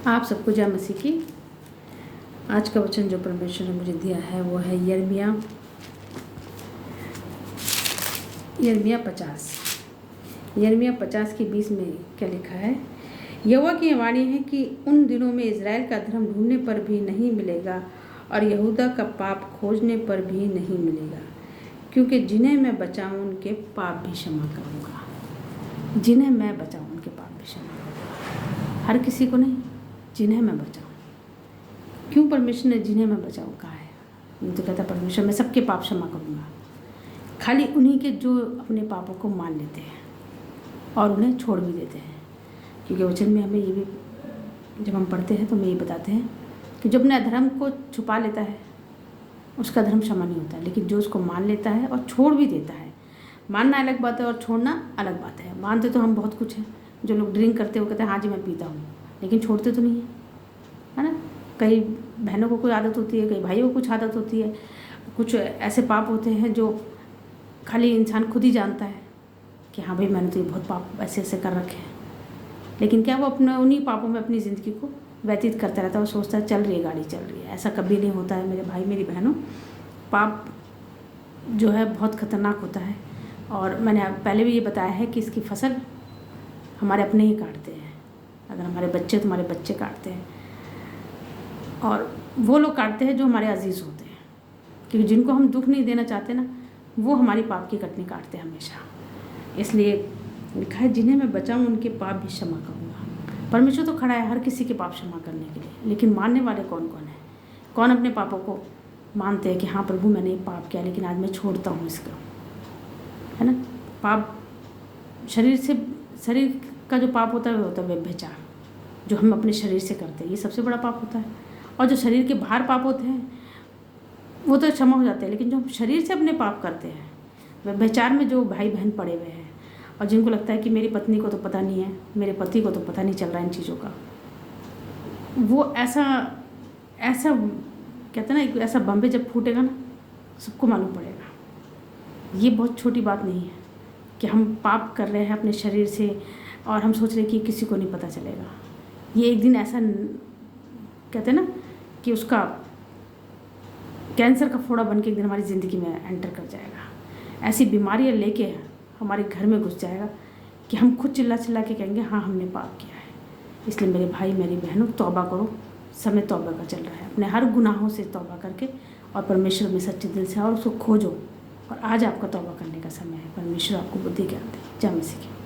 आप सबको जय मसीह की। आज का वचन जो परमेश्वर ने मुझे दिया है वो है यिर्मयाह 50 की 20 में क्या लिखा है। यहोवा की वाणी है कि उन दिनों में इज़राइल का धर्म ढूंढने पर भी नहीं मिलेगा और यहूदा का पाप खोजने पर भी नहीं मिलेगा, क्योंकि जिन्हें मैं बचाऊं उनके पाप भी क्षमा करूंगा। जिन्हें मैं बचाऊं उनके पाप भी क्षमा करूंगा। हर किसी को नहीं, जिन्हें मैं बचाऊं। क्यों परमेश्वर ने जिन्हें मैं बचाऊं कहा है? मैं तो कहता परमेश्वर मैं सबके पाप क्षमा करूंगा, खाली उन्हीं के जो अपने पापों को मान लेते हैं और उन्हें छोड़ भी देते हैं। क्योंकि वचन में हमें ये भी जब हम पढ़ते हैं तो हमें ये बताते हैं कि जो अपने अधर्म को छुपा लेता है उसका धर्म क्षमा नहीं होता, लेकिन जो उसको मान लेता है और छोड़ भी देता है। मानना अलग बात है और छोड़ना अलग बात है। मानते तो हम बहुत कुछ हैं। जो लोग ड्रिंक करते हैं वो कहते हैं हाँ जी मैं पीता हूँ, लेकिन छोड़ते तो नहीं है ना। कई बहनों को कोई आदत होती है, कई भाइयों को कुछ आदत होती है। कुछ ऐसे पाप होते हैं जो खाली इंसान खुद ही जानता है कि हाँ भाई मैंने तो ये बहुत पाप ऐसे ऐसे कर रखे हैं, लेकिन क्या वो अपने उन्हीं पापों में अपनी ज़िंदगी को व्यतीत करता रहता है और सोचता है चल रही है गाड़ी चल रही है। ऐसा कभी नहीं होता है मेरे भाई मेरी बहनों। पाप जो है बहुत ख़तरनाक होता है और मैंने पहले भी ये बताया है कि इसकी फसल हमारे अपने ही काटते हैं। अगर हमारे बच्चे तो हमारे बच्चे काटते हैं और वो लोग काटते हैं जो हमारे अजीज़ होते हैं, क्योंकि जिनको हम दुख नहीं देना चाहते ना वो हमारी पाप की कटनी काटते हैं हमेशा। इसलिए लिखा है जिन्हें मैं बचाऊं उनके पाप भी क्षमा करूँगा। परमेश्वर तो खड़ा है हर किसी के पाप क्षमा करने के लिए, लेकिन मानने वाले कौन कौन है? कौन अपने पापों को मानते हैं कि हाँ प्रभु मैंने ये पाप किया लेकिन आज मैं छोड़ता हूँ इसको, है ना। पाप शरीर का जो पाप होता है वो होता है व्यभिचार, जो हम अपने शरीर से करते हैं, ये सबसे बड़ा पाप होता है। और जो शरीर के बाहर पाप होते हैं वो तो क्षमा हो जाते हैं, लेकिन जो हम शरीर से अपने पाप करते हैं, व्यभिचार में जो भाई बहन पड़े हुए हैं और जिनको लगता है कि मेरी पत्नी को तो पता नहीं है, मेरे पति को तो पता नहीं चल रहा है इन चीज़ों का, वो ऐसा कहते हैं ना, ऐसा बम्बे जब फूटेगा ना सबको मालूम पड़ेगा। ये बहुत छोटी बात नहीं है कि हम पाप कर रहे हैं अपने शरीर से और हम सोच रहे हैं कि किसी को नहीं पता चलेगा। ये एक दिन ऐसा कहते हैं ना कि उसका कैंसर का फोड़ा बन के एक दिन हमारी ज़िंदगी में एंटर कर जाएगा। ऐसी बीमारियाँ लेके हमारे घर में घुस जाएगा कि हम खुद चिल्ला चिल्ला के कहेंगे हाँ हमने पाप किया है। इसलिए मेरे भाई मेरी बहनों तौबा करो, समय तौबा का चल रहा है। अपने हर गुनाहों से तौबा करके और परमेश्वर में सच्चे दिल से और उसको खोजो, और आज आपका तौबा करने का समय है। परमेश्वर आपको बुद्धि ज्ञान दे। जय मसीह की।